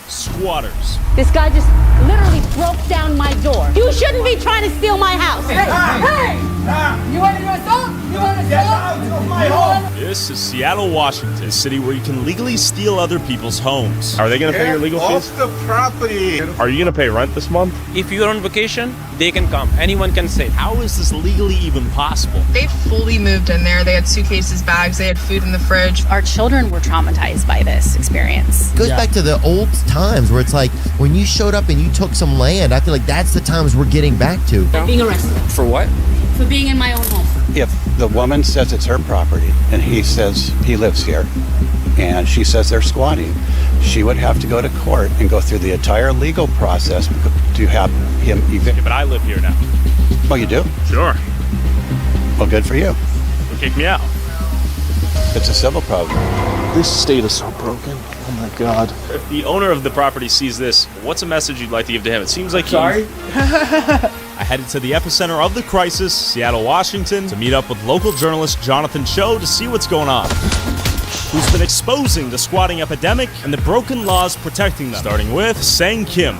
Squatters. This guy just literally broke down my door. You shouldn't be trying to steal my house. Hey! You want to do assault? You want to Get out of my home! This is Seattle, Washington, a city where you can legally steal other people's homes. Are they going to pay your legal fees? Off the property! Are you going to pay rent this month? If you're on vacation, they can come. Anyone can stay. How is this legally even possible? They fully moved in there. They had suitcases, bags, they had food in the fridge. Our children were traumatized by this experience. It goes back to the old times where it's like when you showed up and you took some land, I feel like that's the times we're getting back to. Being arrested For what? for being in my own home. If the woman says it's her property and he says he lives here and she says they're squatting, she would have to go to court and go through the entire legal process to have him evicted. Yeah, but I live here now. Oh, you do? Sure. Well, good for you. They'll kick me out. It's a civil problem. This state is so broken. Oh my God. If the owner of the property sees this, what's a message you'd like to give to him? It seems like Sorry? I headed to the epicenter of the crisis, Seattle, Washington, to meet up with local journalist Jonathan Cho to see what's going on. Who's been exposing the squatting epidemic and the broken laws protecting them, starting with Sang Kim.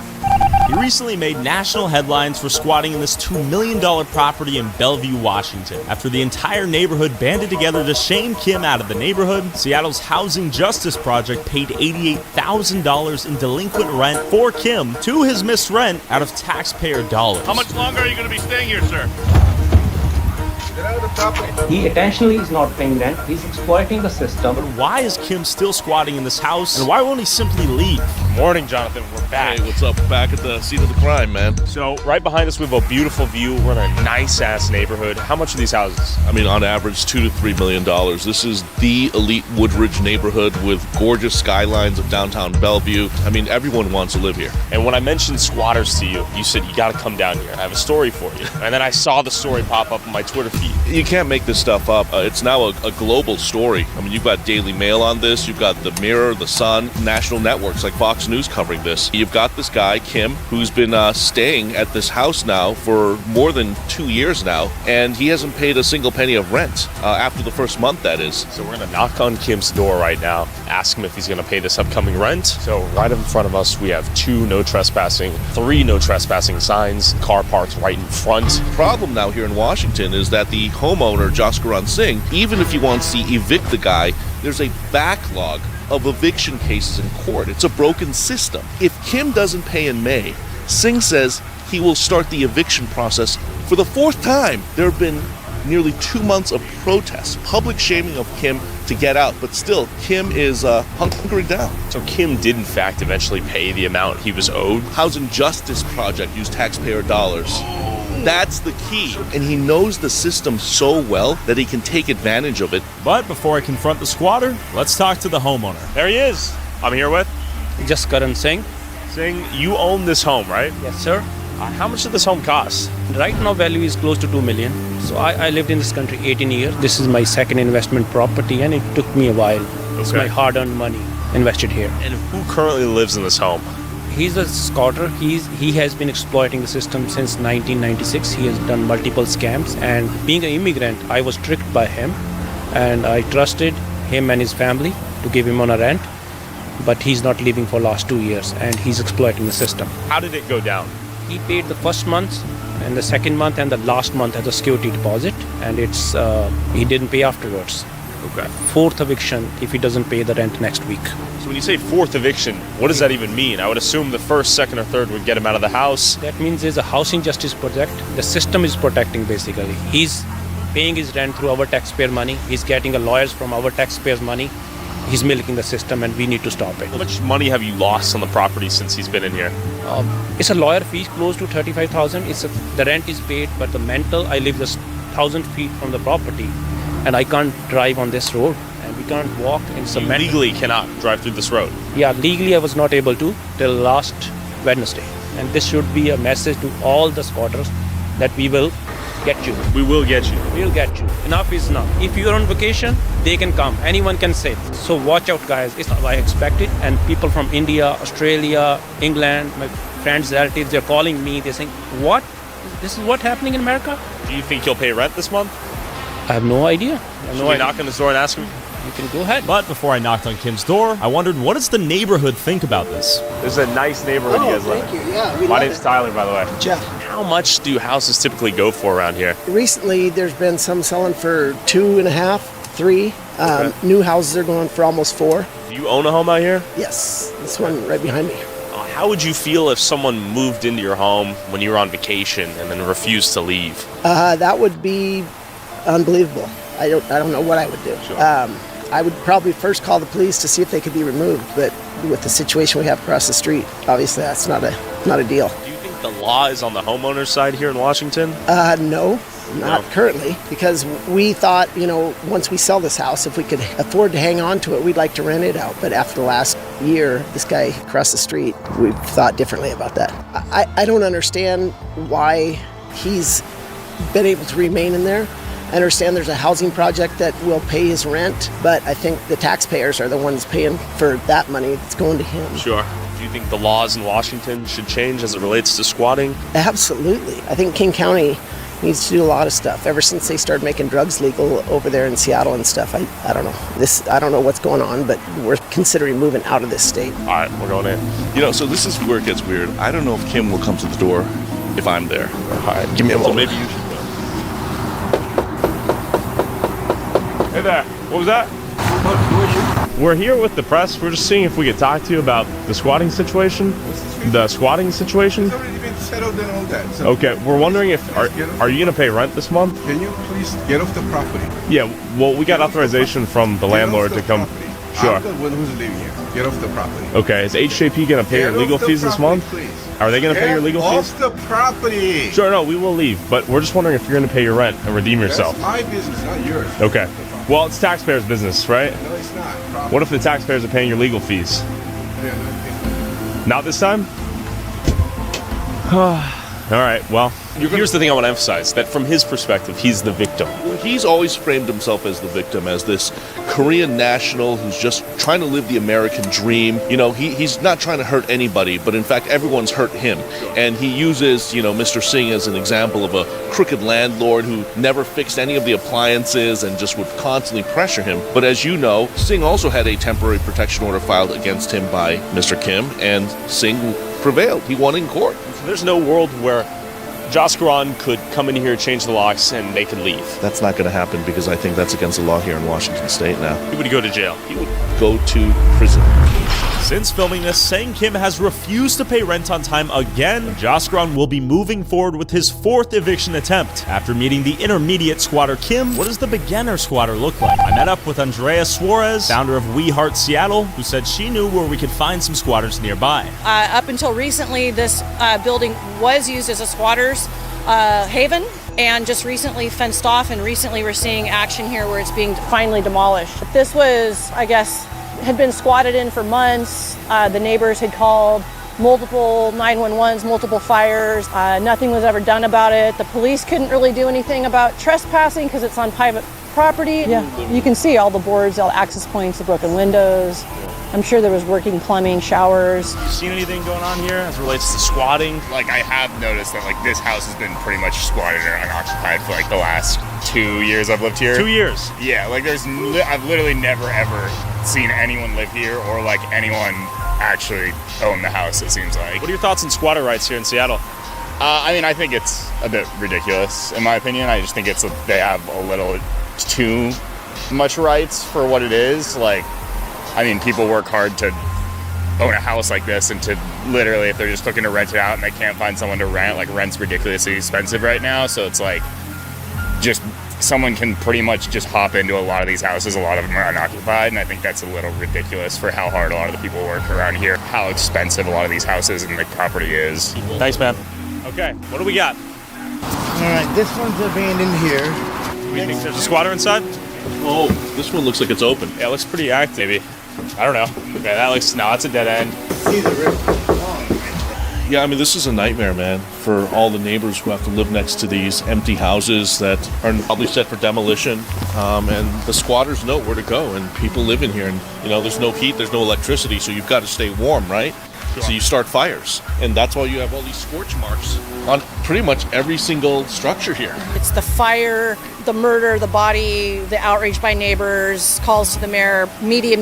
He recently made national headlines for squatting in this $2 million property in Bellevue, Washington. After the entire neighborhood banded together to shame Kim out of the neighborhood, Seattle's Housing Justice Project paid $88,000 in delinquent rent for Kim to his missed rent out of taxpayer dollars. How much longer are you going to be staying here, sir? Get out of the property. He intentionally is not paying rent. He's exploiting the system. But why is Kim still squatting in this house? And why won't he simply leave? Morning, Jonathan. We're back. Hey, what's up? Back at the scene of the crime, man. So, right behind us, we have a beautiful view. We're in a nice-ass neighborhood. How much are these houses? I mean, on average, $2 to $3 million. This is the elite Woodridge neighborhood with gorgeous skylines of downtown Bellevue. I mean, everyone wants to live here. And when I mentioned squatters to you, you said you got to come down here. I have a story for you. And then I saw the story pop up on my Twitter feed. You can't make this stuff up. It's now a global story. I mean, you've got Daily Mail on this. You've got The Mirror, The Sun, national networks like Fox News covering this. You've got this guy, Kim, who's been staying at this house now for more than 2 years now, and he hasn't paid a single penny of rent after the first month, that is. So we're going to knock on Kim's door right now, ask him if he's going to pay this upcoming rent. So right in front of us, we have 2 no trespassing, 3 no trespassing signs, car parked right in front. The problem now here in Washington is that the homeowner, Jaskaran Singh, even if he wants to evict the guy, there's a backlog of eviction cases in court. It's a broken system. If Kim doesn't pay in May, Singh says he will start the eviction process for the 4th time. There have been nearly 2 months of protests, public shaming of Kim to get out, but still, Kim is hunkering down. So Kim did in fact eventually pay the amount he was owed. Housing Justice Project used taxpayer dollars. That's the key. And he knows the system so well that he can take advantage of it. But before I confront the squatter, let's talk to the homeowner. There he is. I'm here with Jaskaran Singh. Singh. You own this home, right? Yes, sir. How much did this home cost? Right now, value is close to $2 million. So I lived in this country 18 years. This is my second investment property, and it took me a while. It's my hard-earned money invested here. And who currently lives in this home? He's a squatter. He has been exploiting the system since 1996. He has done multiple scams. And being an immigrant, I was tricked by him. And I trusted him and his family to give him on a rent. But he's not living for last 2 years, and he's exploiting the system. How did it go down? He paid the first month, and the second month, and the last month as a security deposit. And he didn't pay afterwards. Okay. 4th eviction if he doesn't pay the rent next week. So when you say 4th eviction, what does that even mean? I would assume the 1st, 2nd, or 3rd would get him out of the house. That means there's a housing justice project. The system is protecting basically. He's paying his rent through our taxpayer money. He's getting lawyers from our taxpayers' money. He's milking the system, and we need to stop it. How much money have you lost on the property since he's been in here? It's a lawyer fee close to $35,000. The rent is paid, but the mental, I live just 1,000 feet from the property, and I can't drive on this road, and we can't walk in some. You legally cannot drive through this road? Yeah, legally I was not able to till last Wednesday. And this should be a message to all the squatters that we will get you. We will get you. We'll get you. Enough is enough. If you're on vacation, they can come. Anyone can stay. So watch out, guys. It's not what I expected. And people from India, Australia, England, my friends, relatives, they're calling me. They're saying, what? This is what happening in America? Do you think he'll pay rent this month? I have no idea. Should we knock on his door and ask him? you can go ahead. But before I knocked on Kim's door, I wondered, what does the neighborhood think about this? This is a nice neighborhood you guys live in. Thank you. Yeah, we My love name's it. Tyler, by the way. Jeff. How much do houses typically go for around here? Recently, there's been some selling for 2.5, 3. New houses are going for almost 4. Do you own a home out here? Yes, this one right behind me. How would you feel if someone moved into your home when you were on vacation and then refused to leave? That would be unbelievable. I don't know what I would do. Sure. I would probably first call the police to see if they could be removed, but with the situation we have across the street, obviously that's not a deal. Do you think the law is on the homeowner's side here in Washington? No, not currently, because we thought, once we sell this house, if we could afford to hang on to it, we'd like to rent it out. But after the last year, this guy across the street, we've thought differently about that. I don't understand why he's been able to remain in there. I understand there's a housing project that will pay his rent, but I think the taxpayers are the ones paying for that money that's going to him. Sure. Do you think the laws in Washington should change as it relates to squatting? Absolutely. I think King County needs to do a lot of stuff. Ever since they started making drugs legal over there in Seattle and stuff, I don't know. I don't know what's going on, but we're considering moving out of this state. All right, we're going in. So this is where it gets weird. I don't know if Kim will come to the door if I'm there. All right, give me a So moment. maybe you should go. Hey there. What was that? We're here with the press. We're just seeing if we could talk to you about the squatting situation. The squatting situation? It's already been settled and all that. So Okay, we're wondering if are you going to pay rent this month? can you please get off the property? Yeah, well, we got authorization from the landlord to come. Sure. I'm the one who's living here. Get off the property. Okay, is HJP going to pay your Get legal off the fees this property, month? Please. Are they going to pay your legal Get fees? off the property. Sure, no, we will leave, but we're just wondering if you're going to pay your rent and redeem yourself. That's my business, not yours. Okay. Well, it's taxpayers' business, right? No, it's not. What if the taxpayers are paying your legal fees? Not this time? All right, well, here's the thing I want to emphasize, that from his perspective, he's the victim. He's always framed himself as the victim, as this Korean national who's just trying to live the American dream. He's not trying to hurt anybody, but in fact, everyone's hurt him. And he uses, Mr. Singh as an example of a crooked landlord who never fixed any of the appliances and just would constantly pressure him. But as you know, Singh also had a temporary protection order filed against him by Mr. Kim, and Singh prevailed. He won in court. There's no world where Jaskaran could come in here, change the locks, and they could leave. That's not going to happen because I think that's against the law here in Washington State now. He would go to jail. He would go to prison. Since filming this, Sang Kim has refused to pay rent on time again. Jaskaran will be moving forward with his 4th eviction attempt. After meeting the intermediate squatter Kim, what does the beginner squatter look like? I met up with Andrea Suarez, founder of We Heart Seattle, who said she knew where we could find some squatters nearby. Up until recently, this building was used as a squatter's haven, and just recently fenced off, and recently we're seeing action here where it's being finally demolished. This was, I guess, had been squatted in for months. The neighbors had called multiple 911s, multiple fires. Nothing was ever done about it. The police couldn't really do anything about trespassing because it's on private property. Yeah, you can see all the boards, all the access points, the broken windows. I'm sure there was working plumbing, showers. You seen anything going on here as it relates to squatting? Like, I have noticed that, this house has been pretty much squatted or unoccupied for, the last 2 years I've lived here. 2 years? Yeah, I've literally never, ever seen anyone live here or, anyone actually own the house, it seems like. What are your thoughts on squatter rights here in Seattle? I think it's a bit ridiculous, in my opinion. I just think they have a little too much rights for what it is. People work hard to own a house like this, and to literally, if they're just looking to rent it out and they can't find someone to rent, rent's ridiculously expensive right now. So it's just someone can pretty much just hop into a lot of these houses. A lot of them are unoccupied, and I think that's a little ridiculous for how hard a lot of the people work around here, how expensive a lot of these houses and the property is. Thanks, man. Okay, what do we got? All right, this one's abandoned here. Do you think there's a squatter inside? Oh, this one looks like it's open. Yeah, it looks pretty active. Maybe. I don't know. Okay, that's a dead end. See the river. Yeah, this is a nightmare, man, for all the neighbors who have to live next to these empty houses that are probably set for demolition. And the squatters know where to go, and people live in here. And, there's no heat, there's no electricity, so you've got to stay warm, right? Sure. So you start fires. And that's why you have all these scorch marks on pretty much every single structure here. It's the fire the murder, the body, the outrage by neighbors, calls to the mayor, media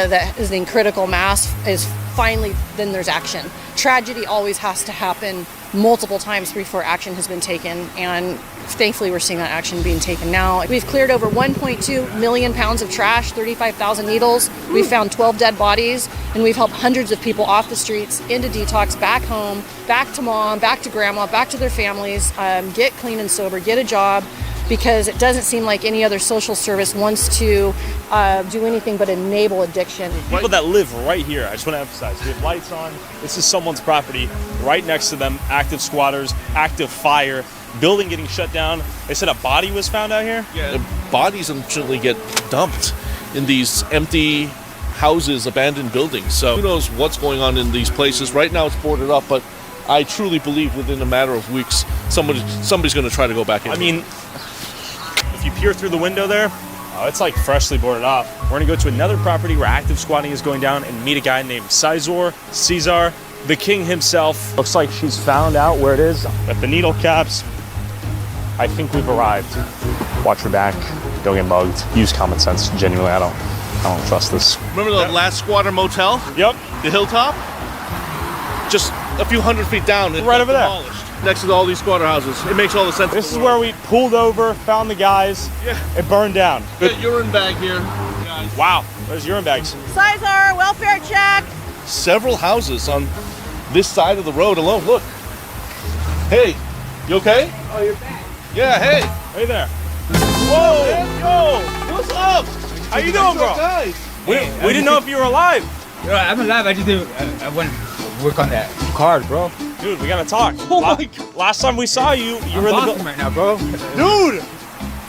that is in critical mass is finally, then there's action. Tragedy always has to happen multiple times before action has been taken, and thankfully we're seeing that action being taken now. We've cleared over 1.2 million pounds of trash, 35,000 needles. We've found 12 dead bodies, and we've helped hundreds of people off the streets, into detox, back home, back to mom, back to grandma, back to their families, get clean and sober, get a job, because it doesn't seem like any other social service wants to do anything but enable addiction. People that live right here, I just want to emphasize, we have lights on. This is someone's property. Right next to them, active squatters, active fire, building getting shut down. They said a body was found out here? Yeah, bodies usually get dumped in these empty houses, abandoned buildings. So who knows what's going on in these places. Right now it's boarded up, but I truly believe within a matter of weeks, somebody's going to try to go back in. I mean, if you peer through the window there, it's like freshly boarded up. We're going to go to another property where active squatting is going down and meet a guy named Cesar, the king himself. Looks like she's found out where it is at the needle caps. I think we've arrived. Watch your back. Don't get mugged. Use common sense. Genuinely, I don't trust this. Remember the last squatter motel? Yep. The hilltop? Just a few hundred feet down. Right over there. Next to all these squatter houses. It makes all the sense. This is where we pulled over, found the guys. Yeah. It burned down. Good urine bag here, guys. Wow. There's urine bags. Cesar, welfare check. Several houses on this side of the road alone. Look. Hey, you okay? Oh, you're back. Yeah, hey. Hey there. Whoa, man. Yo, what's up? How you doing, bro? Guys. We didn't know if you were alive. I'm alive. I just didn't. I want to work on that card, bro. Dude, we gotta talk. Oh my God. Last time we saw you, you were in the building right now, bro. Dude,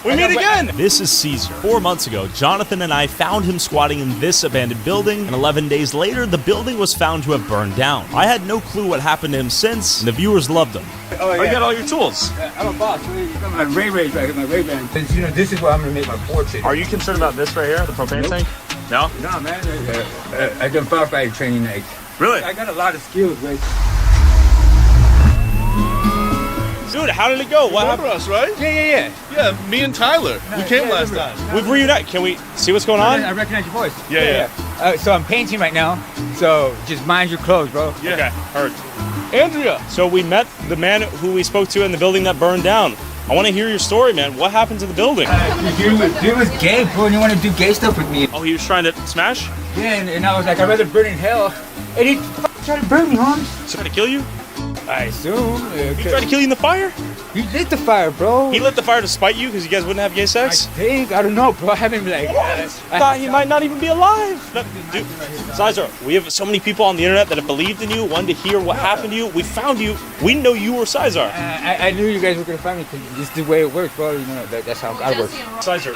we meet again. This is Cesar. 4 months ago, Jonathan and I found him squatting in this abandoned building, and 11 days later, the building was found to have burned down. I had no clue what happened to him since, and the viewers loved him. Oh, yeah. You got all your tools. I'm a boss. You got my Ray-Bans right here, my Ray-Bans. You know, this is where I'm gonna make my portrait. Are you concerned about this right here, the propane tank? No? No, man. I done firefighting training. Like, Really? I got a lot of skills, right? Dude, how did it go? What Remember happened? us, right? Yeah. Yeah, me and Tyler. We came last time. We've reunited. Can we see what's going on? I recognize your voice. Yeah. So I'm painting right now. So just mind your clothes, bro. Yeah. Okay, heard. Andrea. So we met the man who we spoke to in the building that burned down. I want to hear your story, man. What happened to the building? Dude was gay, bro, and he wanted to do gay stuff with me. Oh, he was trying to smash? Yeah, and I was like, I'd rather burn in hell. And he tried to burn me, Holmes. So trying to kill you? I assume. He tried to kill you in the fire? He lit the fire, bro. He lit the fire to spite you because you guys wouldn't have gay sex? I don't know, bro. I haven't been like... I thought he might not even be alive. No, dude, Cesar, we have so many people on the internet that have believed in you, wanted to hear what happened to you. We found you. We know you were Cesar. I knew you guys were going to find me because this is the way it works, bro. You know, that's how God works. Cesar,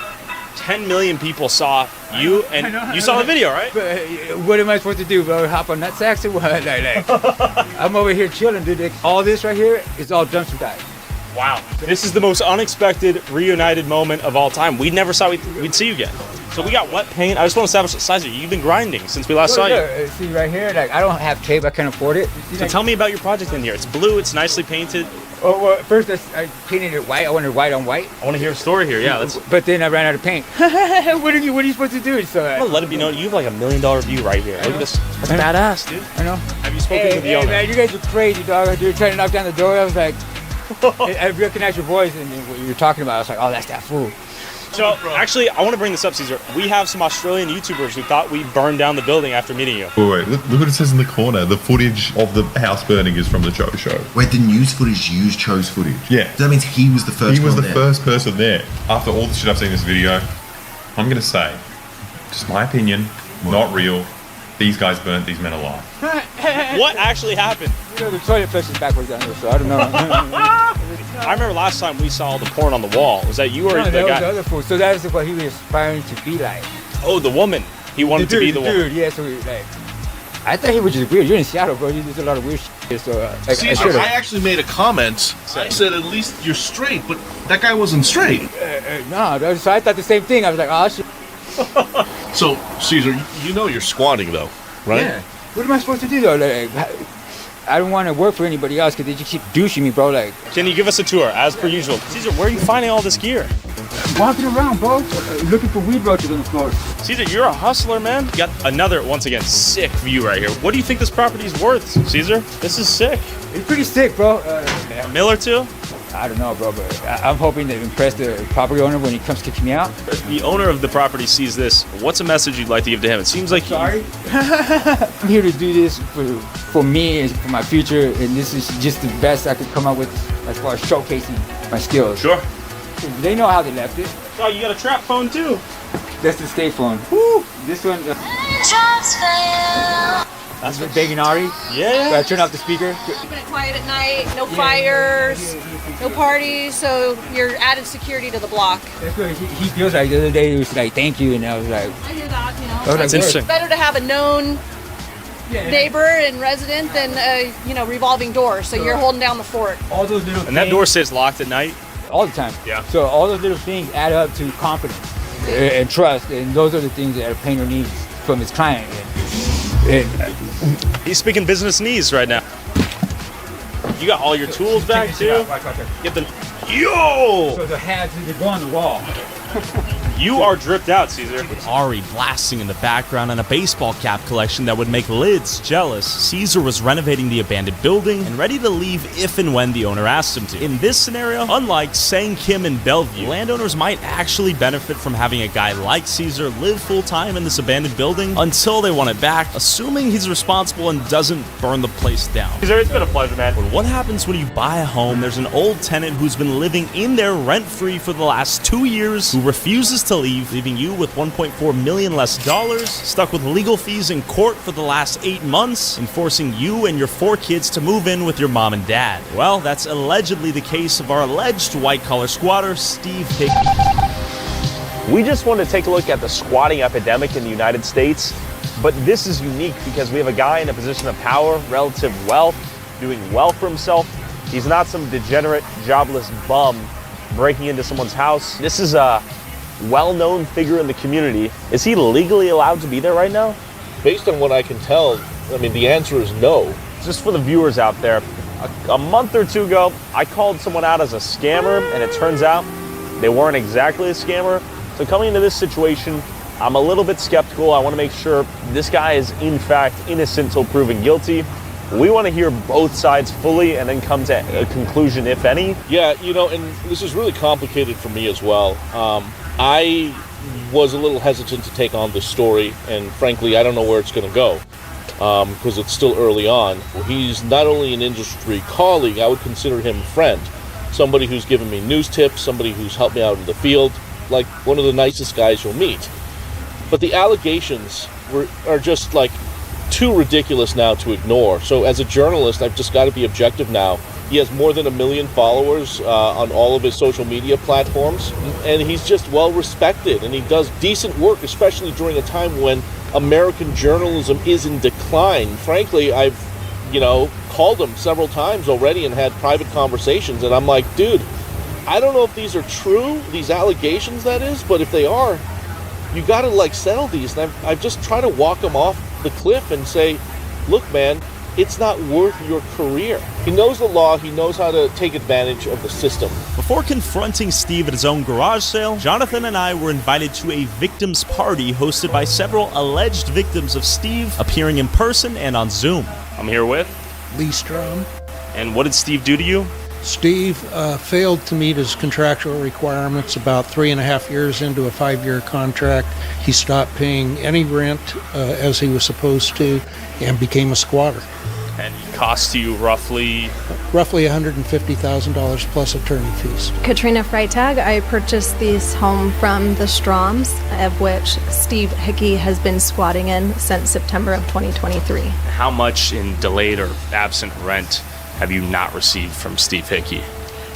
10 million people saw you, and you saw the video, right? But, what am I supposed to do, bro? Hop on that sax or what? I'm over here chilling, dude. Like, all this right here is all dumpster dive. Wow. This is the most unexpected reunited moment of all time. We never thought we'd see you again. So we got wet paint. I just want to establish, Cesar, you've been grinding since we last saw you. See right here, like I don't have tape, I can't afford it. So tell me about your project in here. It's blue, it's nicely painted. Oh, well, first I painted it white. I wanted white on white. I want to hear a story here. Yeah, But then I ran out of paint. What are you supposed to do? So I'm gonna let it be known you have like $1 million view right here. Look at this. That's badass, dude. I know. Have you spoken to the owner? Man, you guys are crazy, dog. You were trying to knock down the door. I was like, I recognized your voice and what you were talking about. I was like, oh, that's that fool. So, actually, I want to bring this up, Cesar. We have some Australian YouTubers who thought we burned down the building after meeting you. Wait, look what it says in the corner. The footage of the house burning is from the Cho show. Wait, the news footage used Cho's footage? Yeah. So that means he was the first He was one the there. first person there. After all the shit I've seen in this video, I'm going to say, just my opinion, not real. These guys burnt these men alive. What actually happened? You know, the toilet flush is backwards down here, so I don't know. I remember last time we saw the porn on the wall. Was that you or No, the that guy? was the other fool. So that was what he was aspiring to be like. Oh, the woman. He wanted to be the woman. Dude, yeah, so like... I thought he was just weird. You're in Seattle, bro. You do a lot of weird shit, so... Cesar, I actually made a comment. I said, at least you're straight, but that guy wasn't straight. No, so I thought the same thing. I was like, oh, shit. So, Cesar, you know you're squatting, though, right? Yeah. What am I supposed to do, though? Like, I don't want to work for anybody else because they just keep douching me, bro. Like, Can you give us a tour, as per usual? Caesar, where are you finding all this gear? walking around, bro, looking for weed roaches on the floor. Caesar, you're a hustler, man. You got another, once again, sick view right here. What do you think this property is worth, Caesar? This is sick. It's pretty sick, bro. A mill or two? I don't know, bro, but I'm hoping to impress the property owner when he comes kicking me out. The owner of the property sees this. What's a message you'd like to give to him? It seems like Sorry. I'm here to do this for me and for my future, and this is just the best I could come up with as far as showcasing my skills. Sure. They know how they left it. Oh, you got a trap phone too. That's the state phone. Woo! This one. That's what begging Ari. Yeah. So I turn off the speaker. Keeping it quiet at night, no fires, no parties, so you're added security to the block. That's what he feels like. The other day he was like, "Thank you," and I was like, I hear that, you know. That's That's interesting. It's better to have a known neighbor and resident than a revolving door. So you're holding down the fort. all those little And that door stays locked at night? all the time. Yeah. So all those little things add up to confidence and trust, and those are the things that a painter needs from his client. And He's speaking business needs right now. You got all your tools back too? Get the Yo! So the hats they go on the wall. You are dripped out, Caesar. With Ari blasting in the background and a baseball cap collection that would make Lids jealous, Caesar was renovating the abandoned building and ready to leave if and when the owner asked him to. In this scenario, unlike Sang Kim and Bellevue, landowners might actually benefit from having a guy like Caesar live full-time in this abandoned building until they want it back, assuming he's responsible and doesn't burn the place down. Caesar, it's been a pleasure, man. But what happens when you buy a home, there's an old tenant who's been living in there rent-free for the last 2 years, who refuses to leave, leaving you with $1.4 million less, stuck with legal fees in court for the last 8 months, and forcing you and your 4 kids to move in with your mom and dad? Well, that's allegedly the case of our alleged white-collar squatter, Steve Hickey. We just want to take a look at the squatting epidemic in the United States, but this is unique because we have a guy in a position of power, relative wealth, doing well for himself. He's not some degenerate, jobless bum breaking into someone's house. This is a well-known figure in the community. Is he legally allowed to be there right now? Based on what I can tell, I mean, the answer is no. Just for the viewers out there, a month or two ago, I called someone out as a scammer, and it turns out they weren't exactly a scammer. So coming into this situation, I'm a little bit skeptical. I want to make sure this guy is in fact innocent till proven guilty. We want to hear both sides fully and then come to a conclusion, if any. Yeah, and this is really complicated for me as well. I was a little hesitant to take on this story, and frankly, I don't know where it's going to go because it's still early on. He's not only an industry colleague, I would consider him a friend, somebody who's given me news tips, somebody who's helped me out in the field, like one of the nicest guys you'll meet. But the allegations are just like too ridiculous now to ignore. So as a journalist, I've just got to be objective now. He has more than 1 million followers on all of his social media platforms, and he's just well respected, and he does decent work, especially during a time when American journalism is in decline. Frankly, I've called him several times already and had private conversations, and I'm like, dude, I don't know if these are true, these allegations that is, but if they are, you got to settle these. And I've just tried to walk him off the cliff and say, look, man, it's not worth your career. He knows the law. He knows how to take advantage of the system. Before confronting Steve at his own garage sale, Jonathan and I were invited to a victims party hosted by several alleged victims of Steve, appearing in person and on Zoom. I'm here with Lee Strom. And what did Steve do to you? Steve failed to meet his contractual requirements about 3.5 years into a 5-year contract. He stopped paying any rent as he was supposed to and became a squatter. And it cost you roughly $150,000 plus attorney fees. Katrina Freitag. I purchased this home from the Stroms, of which Steve Hickey has been squatting in since September of 2023. How much in delayed or absent rent have you not received from Steve Hickey?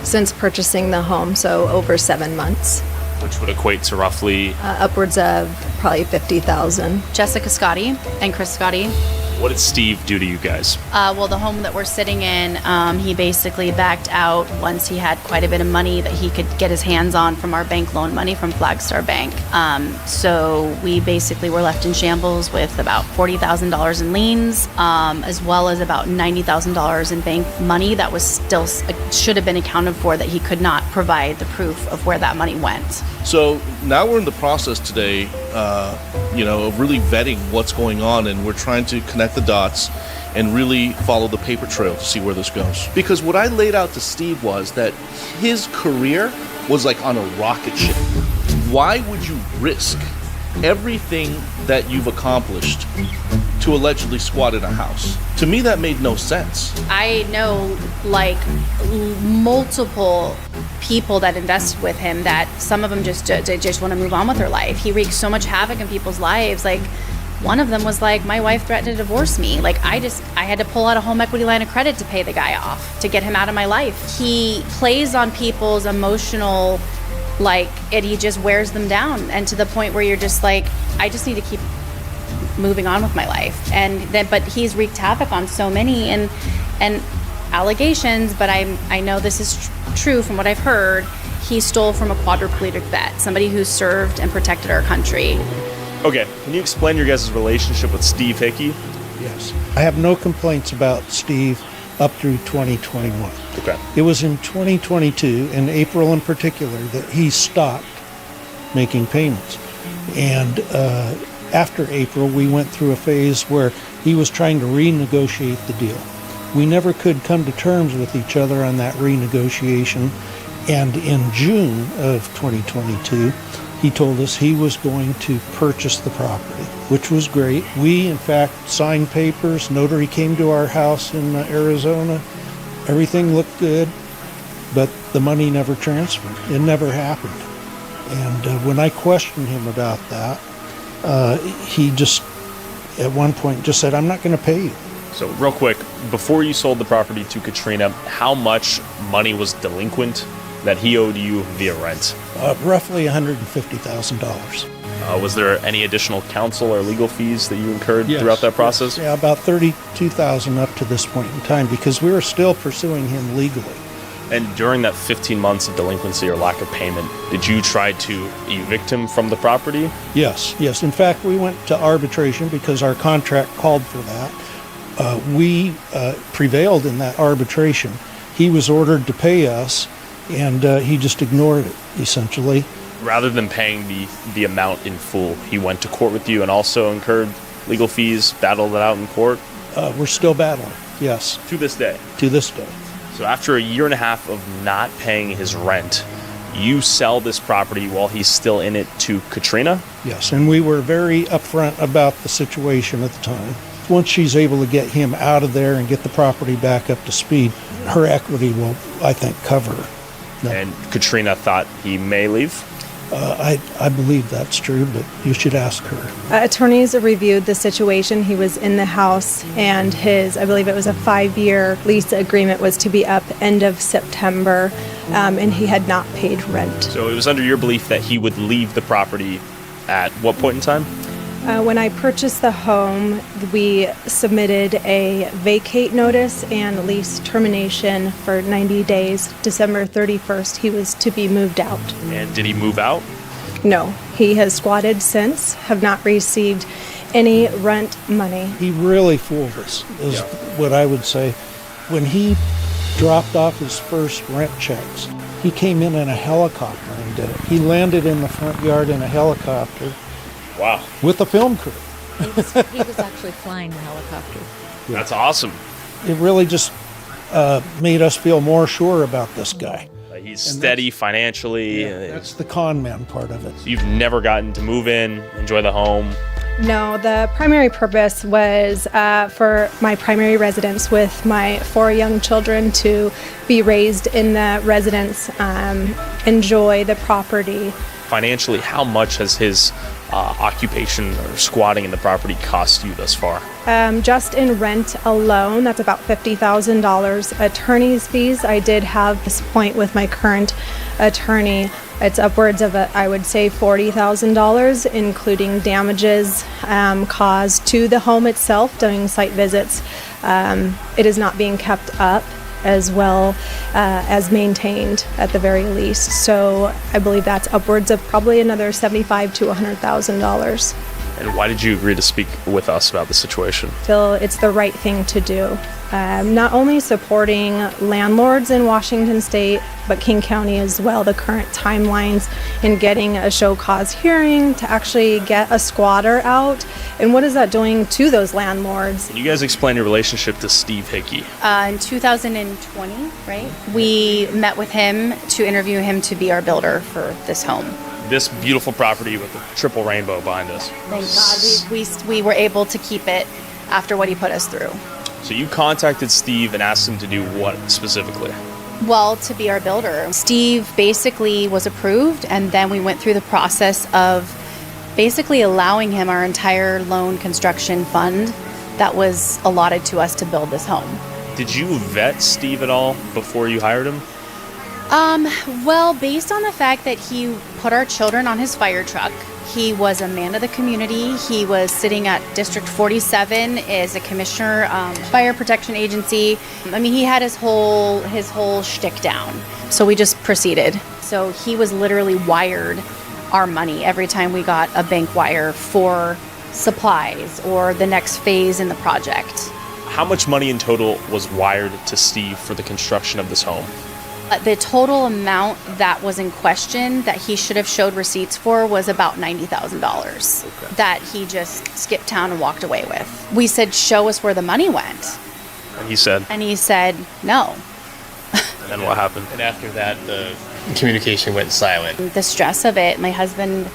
Since purchasing the home, so over 7 months. Which would equate to roughly? Upwards of probably $50,000. Jessica Scotti and Chris Scotti What did Steve do to you guys? Well, the home that we're sitting in, he basically backed out once he had quite a bit of money that he could get his hands on from our bank loan money from Flagstar Bank. So we basically were left in shambles with about $40,000 in liens, as well as about $90,000 in bank money that was still should have been accounted for that he could not provide the proof of where that money went. So now we're in the process today, of really vetting what's going on, and we're trying to connect the dots and really follow the paper trail to see where this goes. Because what I laid out to Steve was that his career was like on a rocket ship. Why would you risk everything that you've accomplished to allegedly squat in a house? To me, that made no sense. I know like multiple people that invested with him that some of them just want to move on with their life. He wreaked so much havoc in people's lives. Like one of them was like, my wife threatened to divorce me. Like I had to pull out a home equity line of credit to pay the guy off to get him out of my life. He plays on people's emotional, and he just wears them down, and to the point where you're just like, I just need to keep moving on with my life. But he's wreaked havoc on so many and allegations, but I know this is true from what I've heard. He stole from a quadriplegic vet, somebody who served and protected our country. Okay, can you explain your guys' relationship with Steve Hickey? Yes. I have no complaints about Steve up through 2021. Okay. It was in 2022, in April in particular, that he stopped making payments. And after April, we went through a phase where he was trying to renegotiate the deal. We never could come to terms with each other on that renegotiation. And in June of 2022, he told us he was going to purchase the property, which was great. We, in fact, signed papers. Notary came to our house in Arizona. Everything looked good, but the money never transferred. It never happened. And when I questioned him about that, he just, at one point, just said, I'm not going to pay you. So real quick, before you sold the property to Katrina, how much money was delinquent that he owed you via rent? Roughly $150,000. Was there any additional counsel or legal fees that you incurred throughout that process? Yeah, about $32,000 up to this point in time, because we were still pursuing him legally. And during that 15 months of delinquency or lack of payment, did you try to evict him from the property? Yes. In fact, we went to arbitration because our contract called for that. We prevailed in that arbitration. He was ordered to pay us, and he just ignored it, essentially. Rather than paying the amount in full, he went to court with you and also incurred legal fees, battled it out in court? We're still battling, yes. To this day? To this day. So after a year and a half of not paying his rent, you sell this property while he's still in it to Katrina? Yes, and we were very upfront about the situation at the time. Once she's able to get him out of there and get the property back up to speed, her equity will, I think, cover her. No. And Katrina thought he may leave? I believe that's true, but you should ask her. Attorneys reviewed the situation. He was in the house, and I believe it was a 5-year lease agreement was to be up end of September, and he had not paid rent. So it was under your belief that he would leave the property at what point in time? When I purchased the home, we submitted a vacate notice and lease termination for 90 days. December 31st, he was to be moved out. And did he move out? No, he has squatted since, have not received any rent money. He really fooled us, is what I would say. When he dropped off his first rent checks, he came in a helicopter and did it. He landed in the front yard in a helicopter. Wow. With a film crew. He was actually flying the helicopter. That's awesome. It really just made us feel more sure about this guy. He's steady financially. That's the con man part of it. So you've never gotten to move in, enjoy the home? No, the primary purpose was for my primary residence with my 4 young children to be raised in the residence, enjoy the property. Financially, how much has his occupation or squatting in the property cost you thus far? Just in rent alone, that's about $50,000. Attorney's fees, I did have this point with my current attorney. It's upwards of, I would say, $40,000, including damages caused to the home itself during site visits. It is not being kept up as well as maintained at the very least. So I believe that's upwards of probably another $75,000 to $100,000. And why did you agree to speak with us about the situation? Feel it's the right thing to do. Not only supporting landlords in Washington State, but King County as well, the current timelines in getting a show cause hearing to actually get a squatter out. And what is that doing to those landlords? Can you guys explain your relationship to Steve Hickey? In 2020, right? We met with him to interview him to be our builder for this home. This beautiful property with the triple rainbow behind us. Thank God we were able to keep it after what he put us through. So you contacted Steve and asked him to do what specifically? Well, to be our builder. Steve basically was approved, and then we went through the process of basically allowing him our entire loan construction fund that was allotted to us to build this home. Did you vet Steve at all before you hired him? Well, based on the fact that he put our children on his fire truck, he was a man of the community. He was sitting at District 47 as a commissioner, fire protection agency. I mean, he had his whole shtick down. So we just proceeded. So he was literally wired our money every time we got a bank wire for supplies or the next phase in the project. How much money in total was wired to Steve for the construction of this home? The total amount that was in question that he should have showed receipts for was about $90,000 that he just skipped town and walked away with. We said, show us where the money went. And he said? And he said, no. And then what happened? And after that, the communication went silent. The stress of it, my husband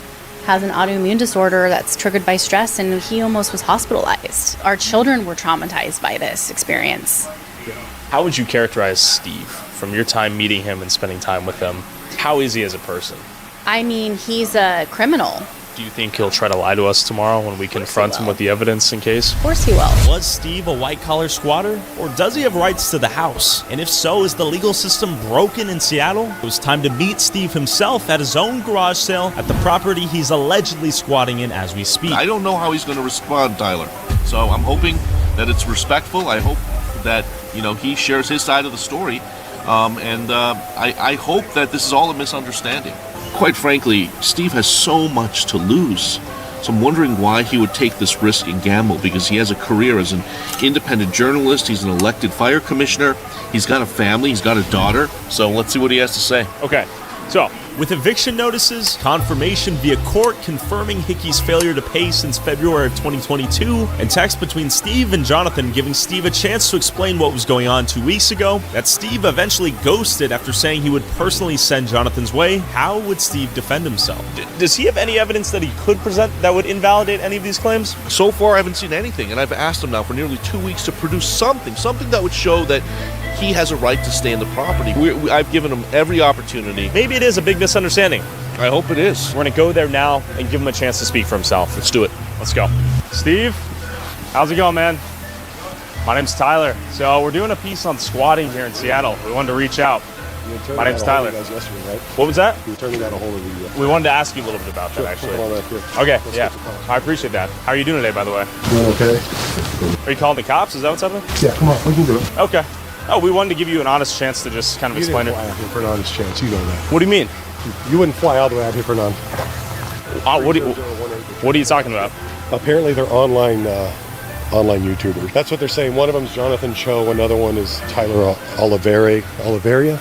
has an autoimmune disorder that's triggered by stress, and he almost was hospitalized. Our children were traumatized by this experience. How would you characterize Steve from your time meeting him and spending time with him? How is he as a person? I mean, he's a criminal. Do you think he'll try to lie to us tomorrow when we confront him with the evidence in case? Of course he will. Was Steve a white-collar squatter, or does he have rights to the house? And if so, is the legal system broken in Seattle? It was time to meet Steve himself at his own garage sale at the property he's allegedly squatting in as we speak. I don't know how he's going to respond, Tyler. So I'm hoping that it's respectful. I hope that, he shares his side of the story. I hope that this is all a misunderstanding. Quite frankly, Steve has so much to lose. So I'm wondering why he would take this risk and gamble, because he has a career as an independent journalist. He's an elected fire commissioner. He's got a family. He's got a daughter. So let's see what he has to say. Okay. So, with eviction notices, confirmation via court confirming Hickey's failure to pay since February of 2022, and text between Steve and Jonathan giving Steve a chance to explain what was going on 2 weeks ago, that Steve eventually ghosted after saying he would personally send Jonathan's way, how would Steve defend himself? Does he have any evidence that he could present that would invalidate any of these claims? So far, I haven't seen anything, and I've asked him now for nearly 2 weeks to produce something that would show that he has a right to stay in the property. I've given him every opportunity. Maybe it is a big misunderstanding. I hope it is. We're going to go there now and give him a chance to speak for himself. Let's do it. Let's go. Steve, how's it going, man? My name's Tyler. So we're doing a piece on squatting here in Seattle. We wanted to reach out. My name's Tyler. Yesterday, right? What was that? You were turning down a hold of the... We wanted to ask you a little bit about that, actually. Come on up here. Okay, yeah. I appreciate that. How are you doing today, by the way? Okay. Are you calling the cops? Is that what's happening? Yeah, come on. We can do it. Okay. Oh, we wanted to give you an honest chance to just kind of explain it. You didn't fly out here for an honest chance. You know that. What do you mean? You wouldn't fly all the way out here for an honest. What are you talking about? Apparently, they're online YouTubers. That's what they're saying. One of them's Jonathan Cho. Another one is Tyler Oliveria.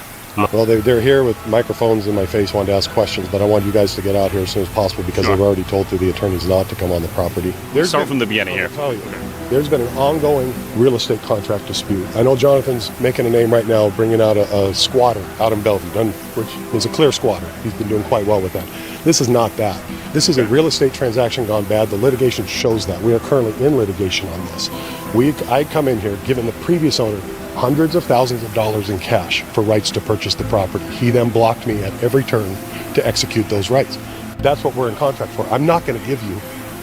Well, they're here with microphones in my face, wanted to ask questions, but I want you guys to get out here as soon as possible because they've already told through the attorneys not to come on the property. Start from the beginning here. There's been an ongoing real estate contract dispute. I know Jonathan's making a name right now, bringing out a squatter out in Bellevue, which is a clear squatter. He's been doing quite well with that. This is not that. This is a real estate transaction gone bad. The litigation shows that. We are currently in litigation on this. I come in here, giving the previous owner hundreds of thousands of dollars in cash for rights to purchase the property. He then blocked me at every turn to execute those rights. That's what we're in contract for. I'm not going to give you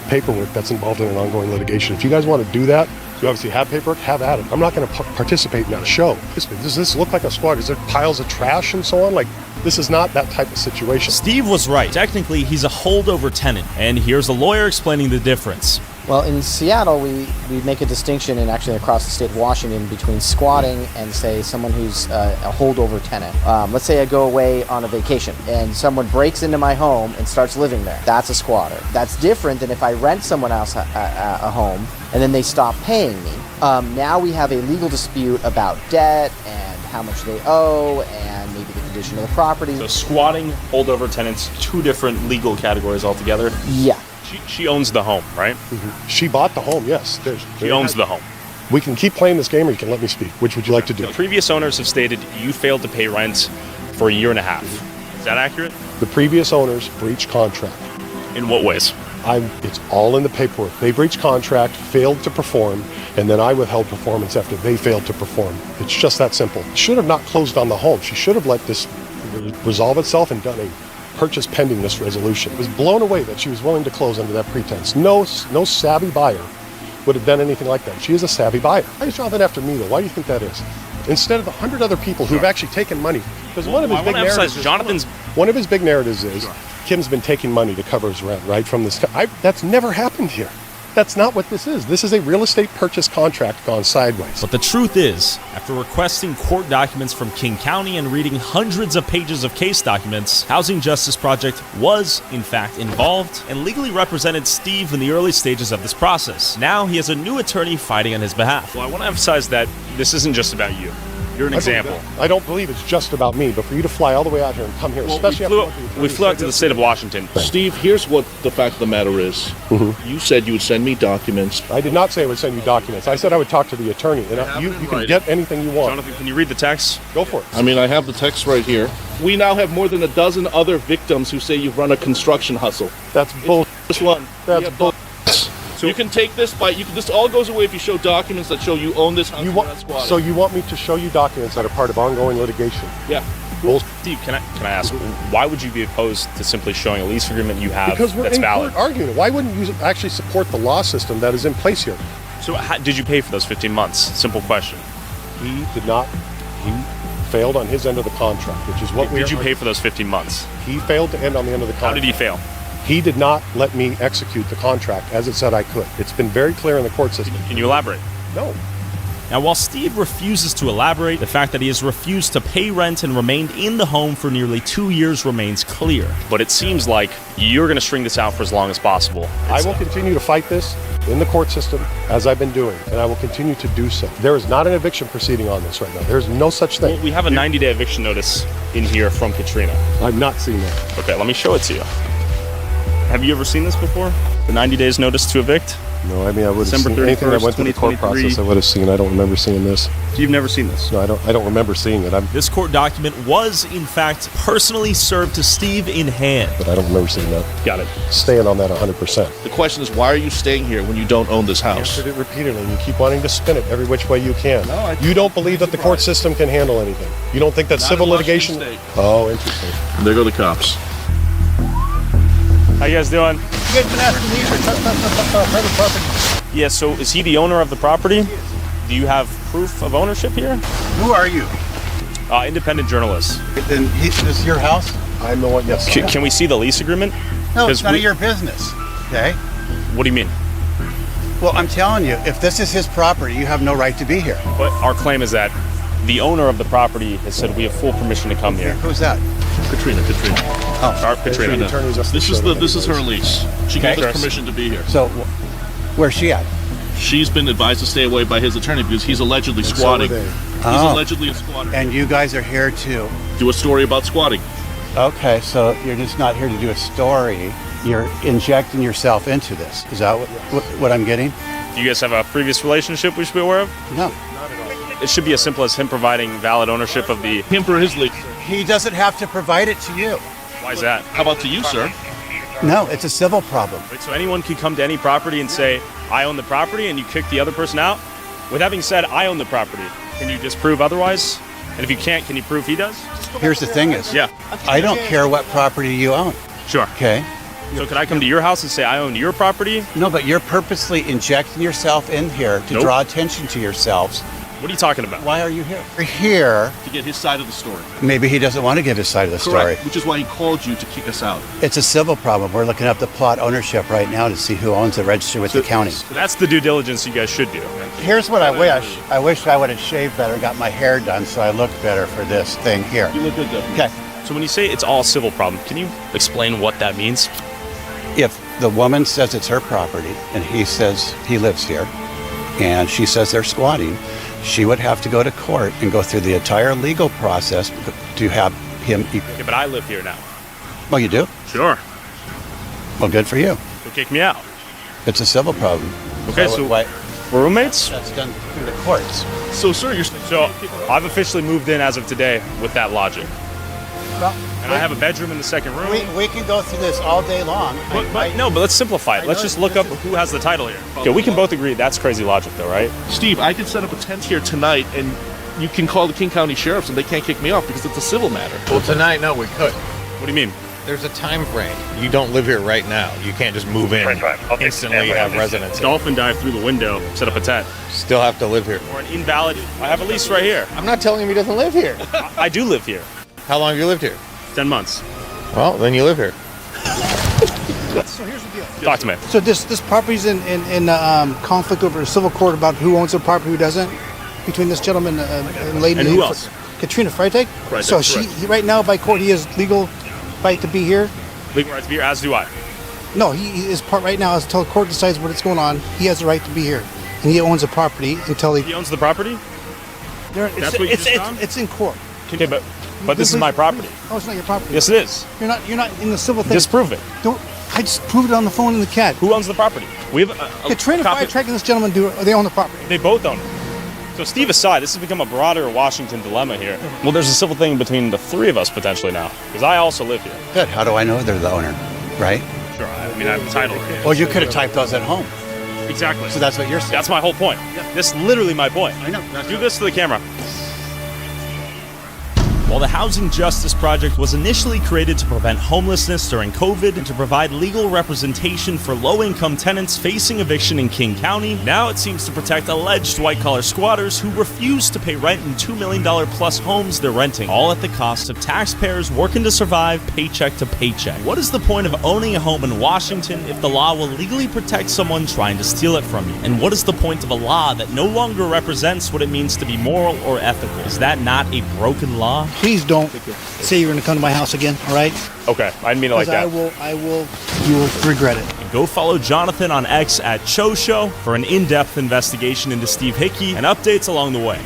paperwork that's involved in an ongoing litigation. If you guys want to do that, you obviously have paperwork, have at it. I'm not going to participate in that show. Does this look like a squad? Is there piles of trash and so on? Like, this is not that type of situation. Steve was right. Technically, he's a holdover tenant, and here's a lawyer explaining the difference. Well, in Seattle, we make a distinction, and actually across the state of Washington, between squatting and, say, someone who's a holdover tenant. Let's say I go away on a vacation, and someone breaks into my home and starts living there. That's a squatter. That's different than if I rent someone else a home, and then they stop paying me. Now we have a legal dispute about debt and how much they owe, and maybe the condition of the property. So squatting, holdover tenants, two different legal categories altogether? Yeah. She owns the home, right? Mm-hmm. She bought the home, yes. She owns the home. We can keep playing this game, or you can let me speak. Which would you like to do? The previous owners have stated you failed to pay rent for a year and a half. Is that accurate? The previous owners breached contract. In what ways? It's all in the paperwork. They breached contract, failed to perform, and then I withheld performance after they failed to perform. It's just that simple. Should have not closed on the home. She should have let this resolve itself and done a purchase pending this resolution. I was blown away that she was willing to close under that pretense. No savvy buyer would have done anything like that. She is a savvy buyer. Why is Jonathan after me, though? Why do you think that is? Instead of the 100 other people who've actually taken money, because one of his big narratives is Kim's been taking money to cover his rent, right? From this, that's never happened here. That's not what this is. This is a real estate purchase contract gone sideways. But the truth is, after requesting court documents from King County and reading hundreds of pages of case documents, Housing Justice Project was, in fact, involved and legally represented Steve in the early stages of this process. Now he has a new attorney fighting on his behalf. Well, I want to emphasize that this isn't just about you. You're an example. I don't believe it's just about me, but for you to fly all the way out here and come here, especially we flew out to the state of Washington. Steve, here's what the fact of the matter is. Mm-hmm. You said you would send me documents. I did not say I would send you documents. I said I would talk to the attorney, and you can get anything you want. Jonathan, can you read the text? Go for it. I mean, I have the text right here. We now have more than a dozen other victims who say you've run a construction hustle. That's bull. This one. That's bull. So you can take this by this all goes away if you show documents that show you own this house. So you want me to show you documents that are part of ongoing litigation? Yeah. Bull. Steve, can I ask, why would you be opposed to simply showing a lease agreement you have because we're that's in valid? Court arguing it. Why wouldn't you actually support the law system that is in place here? So did you pay for those 15 months? Simple question. He did not. He failed on his end of the contract, which is what Did you pay for those 15 months? He failed to end on the end of the contract. How did he fail? He did not let me execute the contract as it said I could. It's been very clear in the court system. Can you elaborate? No. Now, while Steve refuses to elaborate, the fact that he has refused to pay rent and remained in the home for nearly 2 years remains clear. But it seems like you're going to string this out for as long as possible. I will continue to fight this in the court system as I've been doing, and I will continue to do so. There is not an eviction proceeding on this right now. There's no such thing. Well, we have a 90-day eviction notice in here from Katrina. I've not seen that. Okay, let me show it to you. Have you ever seen this before? The 90 days notice to evict? No, I mean, I would have seen anything that went through the court process. I would have seen. I don't remember seeing this. You've never seen this? No, I don't remember seeing it. This court document was, in fact, personally served to Steve in hand. But I don't remember seeing that. Got it. Staying on that 100%. The question is, why are you staying here when you don't own this house? I answered it repeatedly, and you keep wanting to spin it every which way you can. No, you don't believe that the court system can handle anything. You don't think that civil litigation... Oh, interesting. And there go the cops. How you guys doing? You guys been asking me for private property? Yeah, so is he the owner of the property? Do you have proof of ownership here? Who are you? Independent journalist. Then this is your house? I'm the one, yes. Can we see the lease agreement? No, it's none of your business, okay? What do you mean? Well, I'm telling you, if this is his property, you have no right to be here. But our claim is that the owner of the property has said we have full permission to come here. Who's that? Katrina. Oh, Katrina. This is her lease. She gave us permission to be here. So, where's she at? She's been advised to stay away by his attorney because he's allegedly squatting. He's allegedly a squatter. And you guys are here to do a story about squatting. Okay, so you're just not here to do a story. You're injecting yourself into this. Is that what I'm getting? Do you guys have a previous relationship we should be aware of? No. It should be as simple as him providing valid ownership of the... Him for his lease. He doesn't have to provide it to you. Why is that? How about to you, sir? No, it's a civil problem. Right, so anyone can come to any property and say, I own the property, and you kick the other person out? With that being said, I own the property. Can you disprove otherwise? And if you can't, can you prove he does? Here's the thing is, yeah, I don't care what property you own. Sure. Okay? So could I come to your house and say I own your property? No, but you're purposely injecting yourself in here to Nope. draw attention to yourselves. What are you talking about? Why are you here? We're here. To get his side of the story. Maybe he doesn't want to give his side of the story. Correct. Which is why he called you to kick us out. It's a civil problem. We're looking up the plot ownership right now to see who owns it, registered with the county. So that's the due diligence you guys should do. Here's what I wish. I wish I would have shaved better, got my hair done so I looked better for this thing here. You look good, though. Okay. So when you say it's all a civil problem, can you explain what that means? If the woman says it's her property and he says he lives here and she says they're squatting, she would have to go to court and go through the entire legal process to have him. Okay, but I live here now. Well, you do? Sure. Well, good for you. So kick me out. It's a civil problem. Okay, so we're roommates? That's done through the courts. So, sir, so I've officially moved in as of today with that logic. Well, and I have a bedroom in the second room. We can go through this all day long. But let's simplify it. Let's just look up who has the title here. Okay, we can both agree that's crazy logic, though, right? Steve, I could set up a tent here tonight, and you can call the King County Sheriffs, and they can't kick me off because it's a civil matter. Well, tonight, no, we could. What do you mean? There's a time frame. You don't live here right now. You can't just move in instantly have residence. Dolphin dive through the window, set up a tent. Still have to live here. Or an invalid. I have a lease right here. I'm not telling him he doesn't live here. I do live here. How long have you lived here? 10 months. Well, then you live here. So here's the deal. Talk to me. So this property's in conflict over a civil court about who owns the property, who doesn't, between this gentleman and lady. And who else? Katrina Freitag. Freitag, So correct. he right now by court he has legal right to be here. Legal right to be here, as do I. No, he is part right now until the court decides what's going on. He has the right to be here, and he owns the property until He owns the property? That's what you just found? it's in court. Okay, but this is my property. Oh, it's not your property. Yes, it is. You're not in the civil thing. Disprove it. Don't. I just proved it on the phone in the CAD. Who owns the property? We have a Katrina copy. Freitag and this gentleman they own the property. They both own it. So Steve aside, this has become a broader Washington dilemma here. Well, there's a civil thing between the three of us potentially now, because I also live here. Good. How do I know they're the owner? Right? Sure. I mean, I have a title. Well, you could have typed those at home. Exactly. So that's what you're saying. That's my whole point. This is literally my point. I know. Do this to the camera. While the Housing Justice Project was initially created to prevent homelessness during COVID and to provide legal representation for low-income tenants facing eviction in King County, now it seems to protect alleged white-collar squatters who refuse to pay rent in $2 million plus homes they're renting, all at the cost of taxpayers working to survive paycheck to paycheck. What is the point of owning a home in Washington if the law will legally protect someone trying to steal it from you? And what is the point of a law that no longer represents what it means to be moral or ethical? Is that not a broken law? Please don't say you're going to come to my house again. All right? Okay, I didn't mean it like that. You will regret it. And go follow Jonathan on X at Cho Show for an in-depth investigation into Steve Hickey and updates along the way.